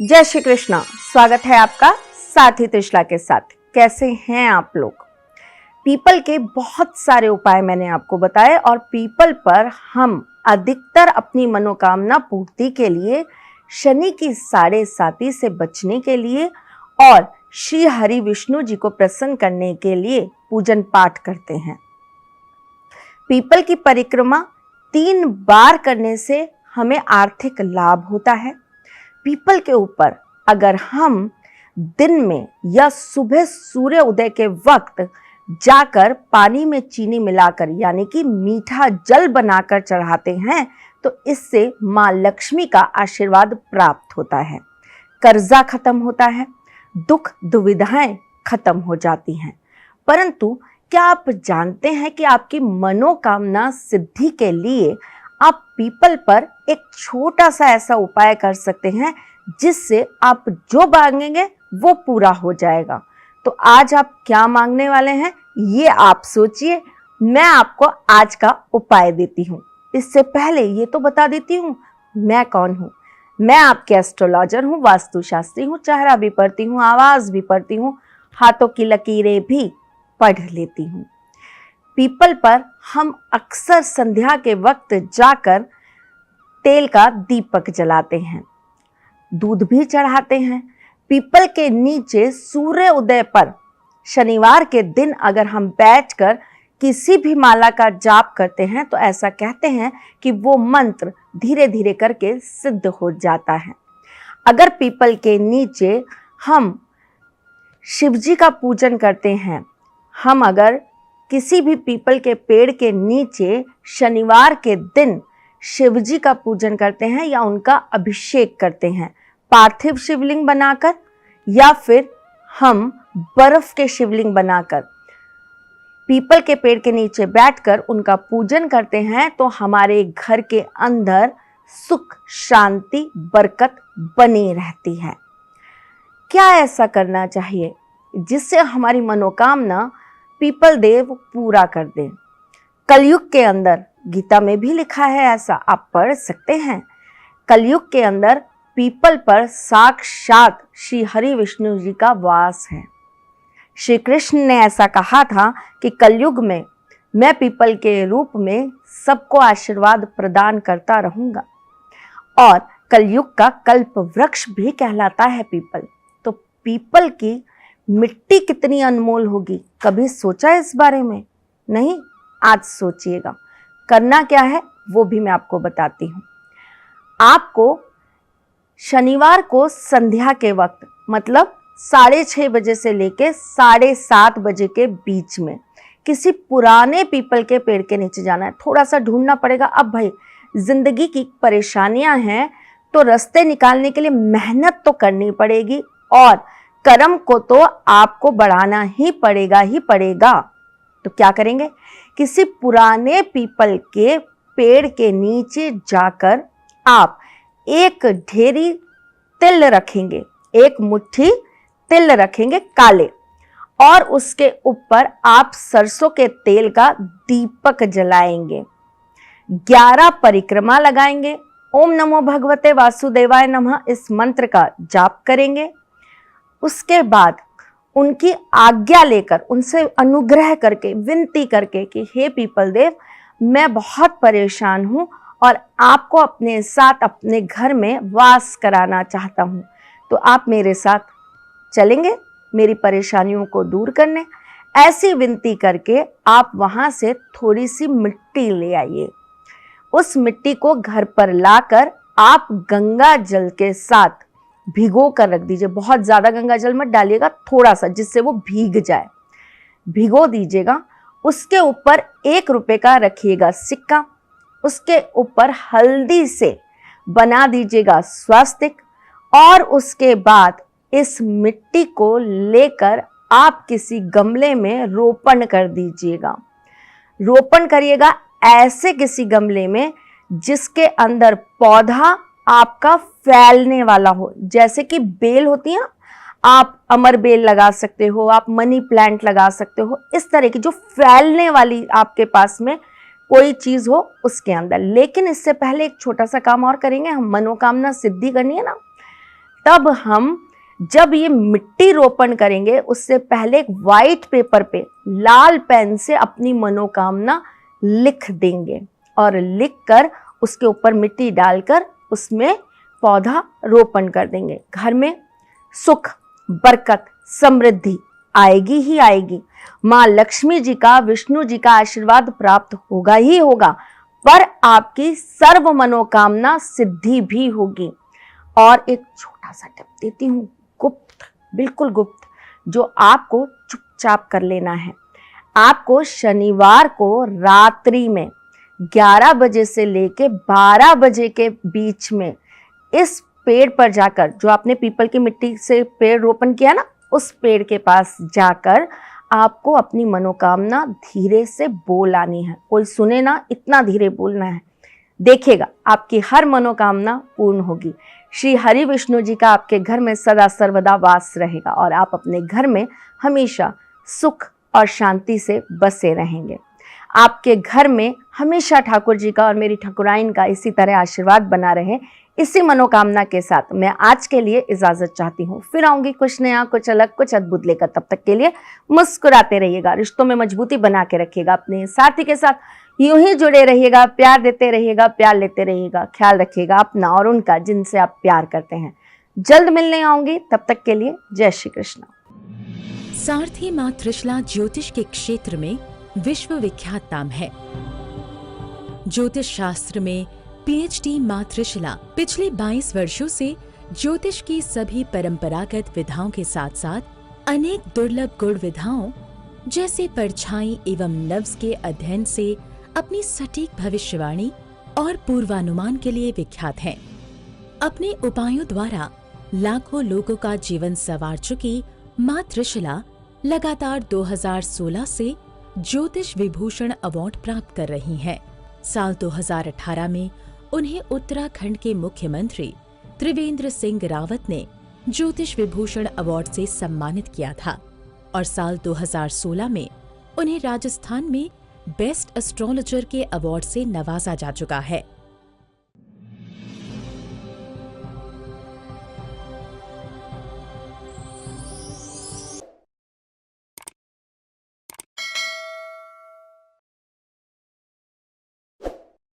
जय श्री कृष्णा। स्वागत है आपका साथी त्रिशला के साथ। कैसे हैं आप लोग? पीपल के बहुत सारे उपाय मैंने आपको बताए और पीपल पर हम अधिकतर अपनी मनोकामना पूर्ति के लिए, शनि की साढ़े साती से बचने के लिए और श्री हरि विष्णु जी को प्रसन्न करने के लिए पूजन पाठ करते हैं। पीपल की परिक्रमा 3 बार करने से हमें आर्थिक लाभ होता है। पीपल के ऊपर अगर हम दिन में या सुबह सूर्य उदय के वक्त जाकर पानी में चीनी मिलाकर यानी कि मीठा जल बनाकर चढ़ाते हैं तो इससे मां लक्ष्मी का आशीर्वाद प्राप्त होता है, कर्जा खत्म होता है, दुख दुविधाएं खत्म हो जाती हैं। परंतु क्या आप जानते हैं कि आपकी मनोकामना सिद्धि के लिए आप पीपल पर एक छोटा सा ऐसा उपाय कर सकते हैं जिससे आप जो मांगेंगे वो पूरा हो जाएगा। तो आज आप क्या मांगने वाले हैं ये आप सोचिए, मैं आपको आज का उपाय देती हूँ। इससे पहले ये तो बता देती हूँ मैं कौन हूँ। मैं आपके एस्ट्रोलॉजर हूँ, वास्तुशास्त्री हूँ, चेहरा भी पढ़ती हूँ, आवाज भी पढ़ती हूँ, हाथों की लकीरें भी पढ़ लेती हूँ। पीपल पर हम अक्सर संध्या के वक्त जाकर तेल का दीपक जलाते हैं, दूध भी चढ़ाते हैं। पीपल के नीचे सूर्य उदय पर शनिवार के दिन अगर हम बैठकर किसी भी माला का जाप करते हैं तो ऐसा कहते हैं कि वो मंत्र धीरे धीरे करके सिद्ध हो जाता है। अगर पीपल के नीचे हम शिवजी का पूजन करते हैं, हम अगर किसी भी पीपल के पेड़ के नीचे शनिवार के दिन शिवजी का पूजन करते हैं या उनका अभिषेक करते हैं पार्थिव शिवलिंग बनाकर या फिर हम बर्फ के शिवलिंग बनाकर पीपल के पेड़ के नीचे बैठकर उनका पूजन करते हैं तो हमारे घर के अंदर सुख शांति बरकत बनी रहती है। क्या ऐसा करना चाहिए जिससे हमारी मनोकामना पीपल देव पूरा कर दे? कलयुग के अंदर गीता में भी लिखा है, ऐसा आप पढ़ सकते हैं। कलयुग के अंदर पीपल पर साक्षात श्री हरि विष्णु जी का वास है। श्री कृष्ण ने ऐसा कहा था कि कलयुग में मैं पीपल के रूप में सबको आशीर्वाद प्रदान करता रहूंगा और कलयुग का कल्प वृक्ष भी कहलाता है पीपल। तो पीपल की मिट्टी कितनी अनमोल होगी, कभी सोचा इस बारे में? नहीं, आज सोचिएगा। करना क्या है वो भी मैं आपको बताती हूँ। आपको शनिवार को संध्या के वक्त मतलब 6:30 बजे से लेके 7:30 बजे के बीच में किसी पुराने पीपल के पेड़ के नीचे जाना है। थोड़ा सा ढूंढना पड़ेगा। अब भाई जिंदगी की परेशानियां हैं तो रास्ते निकालने के लिए मेहनत तो करनी पड़ेगी और कर्म को तो आपको बढ़ाना ही पड़ेगा। तो क्या करेंगे? किसी पुराने पीपल के पेड़ के नीचे जाकर आप एक ढेरी तिल रखेंगे, एक मुट्ठी तिल रखेंगे काले, और उसके ऊपर आप सरसों के तेल का दीपक जलाएंगे, 11 परिक्रमा लगाएंगे, ओम नमो भगवते वासुदेवाय नमः इस मंत्र का जाप करेंगे। उसके बाद उनकी आज्ञा लेकर, उनसे अनुग्रह करके, विनती करके कि हे पीपल देव, मैं बहुत परेशान हूं और आपको अपने साथ अपने घर में वास कराना चाहता हूं, तो आप मेरे साथ चलेंगे मेरी परेशानियों को दूर करने? ऐसी विनती करके आप वहां से थोड़ी सी मिट्टी ले आइए। उस मिट्टी को घर पर लाकर आप गंगा जल के साथ भिगो कर रख दीजिए। बहुत ज्यादा गंगा जल मत डालिएगा, थोड़ा सा, जिससे वो भीग जाए, भिगो दीजिएगा। उसके ऊपर 1 रुपए का रखिएगा सिक्का, उसके ऊपर हल्दी से बना दीजिएगा स्वास्तिक और उसके बाद इस मिट्टी को लेकर आप किसी गमले में रोपण कर दीजिएगा। रोपण करिएगा ऐसे किसी गमले में जिसके अंदर पौधा आपका फैलने वाला हो। जैसे कि बेल होती है, आप अमर बेल लगा सकते हो, आप मनी प्लांट लगा सकते हो, इस तरह की जो फैलने वाली आपके पास में कोई चीज हो उसके अंदर। लेकिन इससे पहले एक छोटा सा काम और करेंगे हम। मनोकामना सिद्धि करनी है ना, तब हम जब ये मिट्टी रोपण करेंगे उससे पहले एक वाइट पेपर पे लाल पेन से अपनी मनोकामना लिख देंगे और लिख कर उसके ऊपर मिट्टी डालकर उसमें पौधा रोपण कर देंगे। घर में सुख, बरकत, समृद्धि आएगी ही आएगी। माँ लक्ष्मी जी का, विष्णु जी का आशीर्वाद प्राप्त होगा ही होगा, पर आपकी सर्व मनोकामना सिद्धि भी होगी। और एक छोटा सा टिप देती हूँ, गुप्त, बिल्कुल गुप्त, जो आपको चुपचाप कर लेना है। आपको शनिवार को रात्रि में 11 बजे से लेके 12 बजे के बीच में इस पेड़ पर जाकर, जो आपने पीपल की मिट्टी से पेड़ रोपण किया ना, उस पेड़ के पास जाकर आपको अपनी मनोकामना धीरे से बोल आनी है। कोई सुने ना, इतना धीरे बोलना है। देखिएगा आपकी हर मनोकामना पूर्ण होगी। श्री हरि विष्णु जी का आपके घर में सदा सर्वदा वास रहेगा और आप अपने घर में हमेशा सुख और शांति से बसे रहेंगे। आपके घर में हमेशा ठाकुर जी का और मेरी ठाकुराइन का इसी तरह आशीर्वाद बना रहे, इसी मनोकामना के साथ मैं आज के लिए इजाजत चाहती हूँ। फिर आऊंगी कुछ नया, कुछ अलग, कुछ अद्भुत लेकर। तब तक के लिए मुस्कुराते रहिएगा, रिश्तों में मजबूती बना के रखिएगा, अपने साथी के साथ यूं ही जुड़े रहिएगा, प्यार देते रहिएगा, प्यार लेते रहिएगा। ख्याल रखिएगा अपना और उनका जिनसे आप प्यार करते हैं। जल्द मिलने आऊंगी, तब तक के लिए जय श्री कृष्ण। सारथी माँ त्रिशला ज्योतिष के क्षेत्र में विश्व विख्यात नाम है। ज्योतिष शास्त्र में पीएचडी माँ त्रिशला पिछले 22 वर्षों से ज्योतिष की सभी परंपरागत विधाओं के साथ साथ अनेक दुर्लभ गुण विधाओं जैसे परछाई एवं नव्स के अध्ययन से अपनी सटीक भविष्यवाणी और पूर्वानुमान के लिए विख्यात हैं। अपने उपायों द्वारा लाखों लोगों का जीवन संवार चुकी माँ त्रिशला लगातार 2016 से ज्योतिष विभूषण अवार्ड प्राप्त कर रही हैं। साल 2018 में उन्हें उत्तराखंड के मुख्यमंत्री त्रिवेंद्र सिंह रावत ने ज्योतिष विभूषण अवार्ड से सम्मानित किया था और साल 2016 में उन्हें राजस्थान में बेस्ट एस्ट्रोलॉजर के अवार्ड से नवाजा जा चुका है।